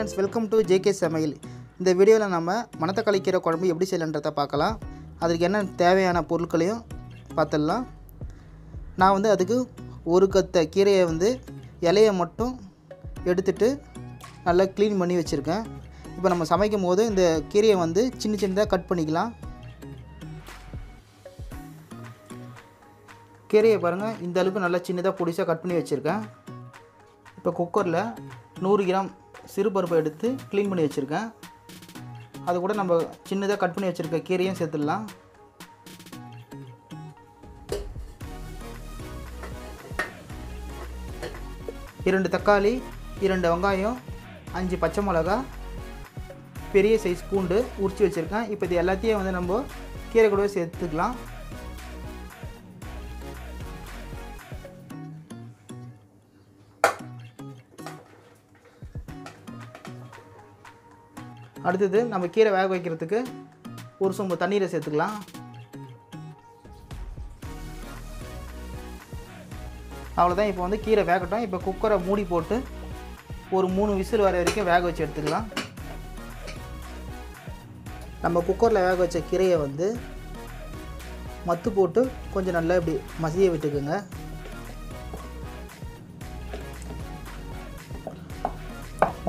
friends, welcome to JK Samayal. இந்த வீடியோல நம்ம மணத்தக்காளி கீரை குழம்பு எப்படி செய்யலாம்ன்றத பார்க்கலாம். அதுக்கு என்ன தேவையான பொருட்களையும் பார்த்தலாம். நான் வந்து அதுக்கு ஒரு கத்த கீரையை வந்து இலையை மட்டும் எடுத்துட்டு நல்லா க்ளீன் பண்ணி வச்சிருக்கேன். இப்போ நம்ம சமைக்கும்போது இந்த கீரையை வந்து சின்ன சின்னதா கட் பண்ணிக்கலாம். கீரையை பாருங்க, இந்த அளவுக்கு நல்லா சின்னதா பொடிசா கட் பண்ணி வச்சிருக்கேன். இப்போ குக்கர்ல 100 கிராம் சிறுபருப்பு எடுத்து க்ளீன் பண்ணி வச்சிருக்கேன். அது கூட நம்ம சின்னதா கட் பண்ணி வச்சிருக்க கீரையும் சேர்த்துடலாம். இரண்டு தக்காளி, 2 வெங்காயம், 5 பச்சை மிளகாய், பெரிய சைஸ் பூண்டு உரிச்சு வச்சிருக்கேன். இப்போ இது எல்லாத்தையும் வந்து நம்ம கீரை கூட சேர்த்துக்கலாம். அடுத்தது நம்ம கீரை வேக வைக்கிறதுக்கு ஒரு சொம்பு தண்ணீரை சேர்த்துக்கலாம். அவ்வளோதான். இப்போ வந்து கீரை வேகட்டும். இப்போ குக்கரை மூடி போட்டு ஒரு 3 விசில் வர வரைக்கும் வேக வச்சு எடுத்துக்கலாம். நம்ம குக்கரில் வேக வச்ச கீரையை வந்து மத்து போட்டு கொஞ்சம் நல்லா இப்படி மசிய விட்டுக்குங்க.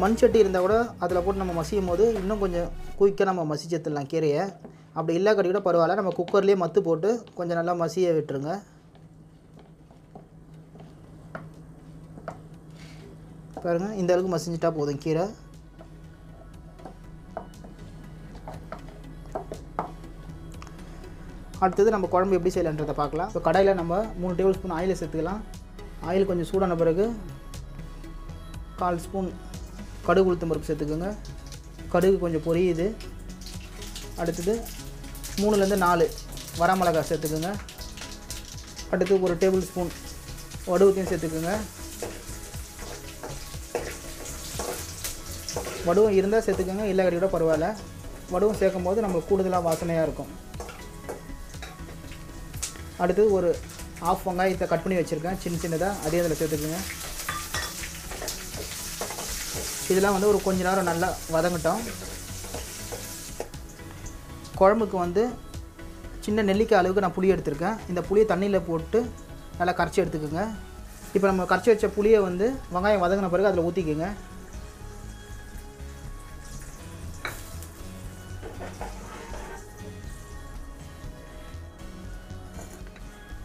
மண் சட்டி இருந்தால் கூட அதில் போட்டு நம்ம மசியும் போது இன்னும் கொஞ்சம் குயிக்காக நம்ம மசிச்சு எடுத்துடலாம் கீரையை. அப்படி இல்லை கட்டி கூட பரவாயில்ல, நம்ம குக்கர்லேயே மத்து போட்டு கொஞ்சம் நல்லா மசிய விட்டுருங்க. பாருங்கள், இந்த அளவுக்கு மசிஞ்சிட்டா போதும் கீரை. அடுத்தது நம்ம குழம்பு எப்படி செய்யலான்றதை பார்க்கலாம். இப்போ கடாயில் நம்ம 3 டேபிள் ஸ்பூன் ஆயிலை சேர்த்துக்கலாம். ஆயில் கொஞ்சம் சூடான பிறகு 1/4 ஸ்பூன் கடுகு உளுத்தம் பருப்பு சேர்த்துக்கோங்க. கடுகு கொஞ்சம் பொரியுது. அடுத்தது 3லேருந்து 4 வரமிளகாய் சேர்த்துக்கோங்க. அடுத்து 1 டேபிள் ஸ்பூன் வடுவத்தையும் சேர்த்துக்கோங்க. வடுவம் இருந்தால் சேர்த்துக்கோங்க, இல்லை கட்டி கூட பரவாயில்ல. வடுவம் சேர்க்கும் போது நம்மளுக்கு கூடுதலாக வாசனையாக இருக்கும். அடுத்து ஒரு 1/2 வெங்காயத்தை கட் பண்ணி வச்சுருக்கேன் சின்ன சின்னதாக, அதே அதில் சேர்த்துக்கோங்க. இதெல்லாம் வந்து ஒரு கொஞ்ச நேரம் நல்லா வதங்கட்டும். குழம்புக்கு வந்து சின்ன நெல்லிக்காய் அளவுக்கு நான் புளி எடுத்திருக்கேன். இந்த புளியை தண்ணியில் போட்டு நல்லா கரைச்சி எடுத்துக்கோங்க. இப்போ நம்ம கரைச்சி வச்ச புளியை வந்து வெங்காயம் வதங்கின பிறகு அதில் ஊற்றிக்கோங்க.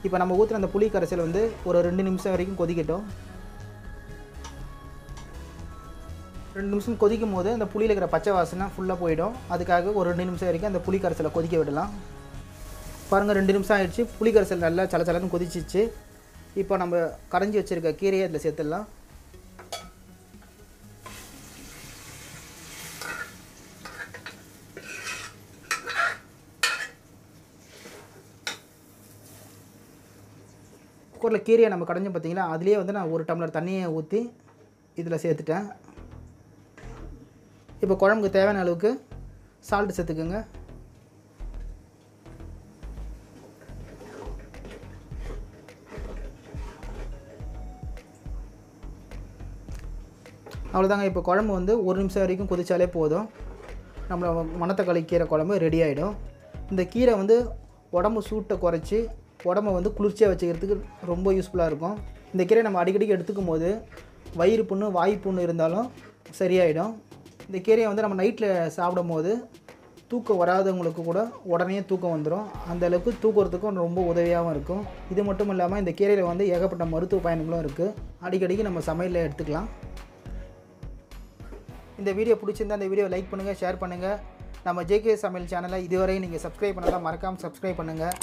இப்போ நம்ம ஊற்றுற அந்த புளி கரைசல் வந்து ஒரு 2 நிமிஷம் வரைக்கும் கொதிக்கட்டும். 2 நிமிஷம் கொதிக்கும் போது அந்த புளியில் இருக்கிற பச்சை வாசனை ஃபுல்லாக போயிடும். அதுக்காக ஒரு 2 நிமிஷம் வரைக்கும் அந்த புளி கரைசலை கொதிக்க விடலாம். பாருங்கள், 2 நிமிஷம் ஆகிடுச்சு. புளி கரைசல் நல்லா சலச்சலன்னு கொதிச்சிச்சு. இப்போ நம்ம கரைஞ்சி வச்சுருக்க கீரையை அதில் சேர்த்துடலாம். குக்கரில் கீரையை நம்ம கடைஞ்சோம் பார்த்தீங்களா, அதுலேயே வந்து நான் 1 டம்ளர் தண்ணியை ஊற்றி இதில் சேர்த்துட்டேன். இப்போ குழம்புக்கு தேவையான அளவுக்கு சால்ட் சேர்த்துக்கோங்க. அவ்வளோதாங்க. இப்போ குழம்பு வந்து 1 நிமிஷம் வரைக்கும் கொதிச்சாலே போதும். நம்மளோட மணத்தக்காளி கீரை குழம்பு ரெடி ஆகிடும். இந்த கீரை வந்து உடம்பு சூட்டை குறைச்சி உடம்பை வந்து குளிர்ச்சியாக வச்சுக்கிறதுக்கு ரொம்ப யூஸ்ஃபுல்லாக இருக்கும். இந்த கீரை நம்ம அடிக்கடிக்கு எடுத்துக்கும் போது வயிறு புண்ணு, வாய் புண்ணு இருந்தாலும் சரியாயிடும். இந்த கீரையை வந்து நம்ம நைட்டில் சாப்பிடும் போது தூக்கம் வராதவங்களுக்கு கூட உடனே தூக்கம் வந்துடும். அந்தளவுக்கு தூக்கிறதுக்கும் ரொம்ப உதவியாகவும் இருக்கும். இது மட்டும் இல்லாமல் இந்த கீரையில் வந்து ஏகப்பட்ட மருத்துவ பயன்களும் இருக்குது. அடிக்கடிக்கு நம்ம சமையலில் எடுத்துக்கலாம். இந்த வீடியோ பிடிச்சிருந்தால் இந்த வீடியோ லைக் பண்ணுங்கள், ஷேர் பண்ணுங்கள். நம்ம JK சமையல் சேனலை இதுவரை நீங்கள் சப்ஸ்கிரைப் பண்ணலாம், மறக்காமல் சப்ஸ்கிரைப் பண்ணுங்கள்.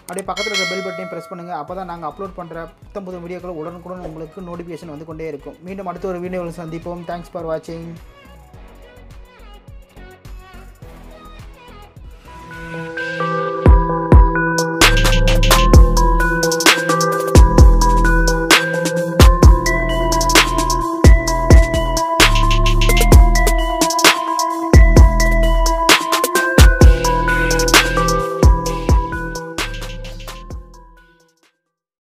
அப்படியே பக்கத்தில் இருக்க பெல் பட்டனையும் ப்ரெஸ் பண்ணுங்கள். அப்போ தான் நாங்கள் அப்லோட் பண்ணுற புது வீடியோக்கள் உடனுக்குடன் உங்களுக்கு நோட்டிஃபிகேஷன் வந்து கொண்டே இருக்கும். மீண்டும் அடுத்த ஒரு வீடியோவில் சந்திப்போம். தேங்க்ஸ் ஃபார் வாட்சிங்.